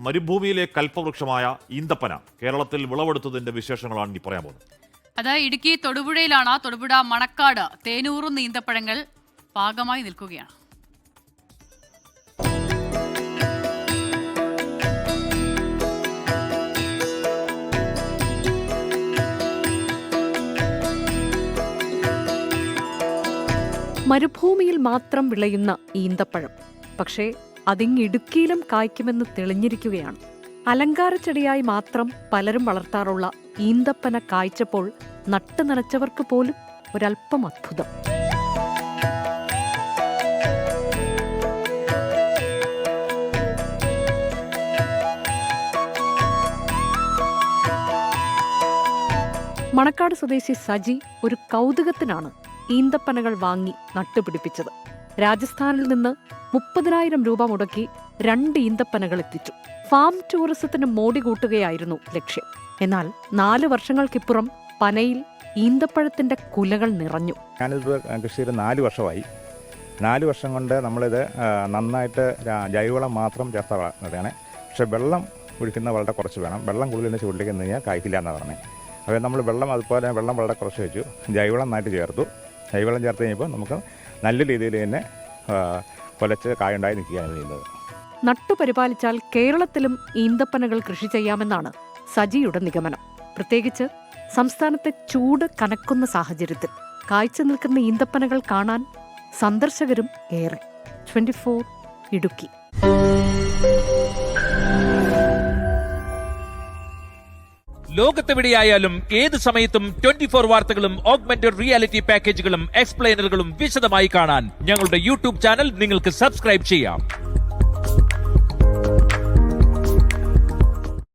മരുഭൂമിയിലെ കൽപ്പവൃക്ഷമായ ഈന്തപ്പന കേരളത്തിൽ വിളവെടുത്തതിന്റെ വിശേഷങ്ങളാണ് ഇനി പറയാൻ പോകുന്നത്. അതായത് ഇടുക്കി തൊടുപുഴയിലാണ്. തൊടുപുഴ മണക്കാട് തേനൂറും ഈന്തപ്പഴങ്ങൾ പാകമായി നിൽക്കുകയാണ്. മരുഭൂമിയിൽ മാത്രം വിളയുന്ന ഈന്തപ്പഴം പക്ഷേ അതിങ്ങിടുക്കിയിലും കായ്ക്കുമെന്ന് തെളിഞ്ഞിരിക്കുകയാണ്. അലങ്കാരച്ചെടിയായി മാത്രം പലരും വളർത്താറുള്ള ഈന്തപ്പന കായ്ച്ചപ്പോൾ നട്ടു നനച്ചവർക്ക് പോലും ഒരല്പം അത്ഭുതം. മണക്കാട് സ്വദേശി സജി ഒരു കൗതുകത്തിനാണ് ഈന്തപ്പനകൾ വാങ്ങി നട്ടുപിടിപ്പിച്ചത്. രാജസ്ഥാനിൽ നിന്ന് 30,000 രൂപ മുടക്കി 2 ഈന്തപ്പനകൾ എത്തിച്ചു. ഫാം ടൂറിസത്തിന് മോടി കൂട്ടുകയായിരുന്നു ലക്ഷ്യം. എന്നാൽ 4 വർഷങ്ങൾക്കിപ്പുറം പനയിൽ ഈന്തപ്പഴത്തിന്റെ കുലകൾ നിറഞ്ഞു. ഞാനിത് കൃഷി ചെയ്ത് 4 വർഷമായി. 4 വർഷം കൊണ്ട് നമ്മളിത് നന്നായിട്ട് ജൈവവളം മാത്രം ചേർത്ത വളർത്തുകയാണ്. പക്ഷേ വെള്ളം ഒഴിക്കുന്നത് വളരെ കുറച്ച് വേണം. വെള്ളം കൂടുതൽ ചൂടിലേക്ക് നിന്ന് കഴിഞ്ഞാൽ കായ്ക്കില്ല എന്നാണ് പറഞ്ഞത്. അപ്പോൾ നമ്മൾ അതുപോലെ വെള്ളം വളരെ കുറച്ച് വെച്ചു. ജൈവവളം നന്നായിട്ട് ചേർത്തു. ജൈവവളം ചേർത്ത് കഴിഞ്ഞപ്പോൾ നമുക്ക് നല്ല രീതിയിൽ തന്നെ കൊലച്ച് കായുണ്ടായി നിൽക്കുകയാണ് ചെയ്യുന്നത്. നട്ടുപരിപാലിച്ചാൽ കേരളത്തിലും ഈന്തപ്പനകൾ കൃഷി ചെയ്യാമെന്നാണ് സജിയുടെ നിഗമനം. പ്രത്യേകിച്ച് സംസ്ഥാനത്തെ ചൂട് കനക്കുന്ന സാഹചര്യത്തിൽ കായ്ച്ചു നിൽക്കുന്ന ഈന്തപ്പനകൾ കാണാൻ സന്ദർശകരും ഏറെ. 24 ഇടുക്കി. ലോകത്തെവിടെയായാലും ഏത് സമയത്തും 24 വാർത്തകളും ഓഗ്മെന്റഡ് റിയാലിറ്റി പാക്കേജുകളും എക്സ്പ്ലെയിനറുകളും വിശദമായി കാണാൻ ഞങ്ങളുടെ യൂട്യൂബ് ചാനൽ നിങ്ങൾക്ക് സബ്സ്ക്രൈബ് ചെയ്യാം.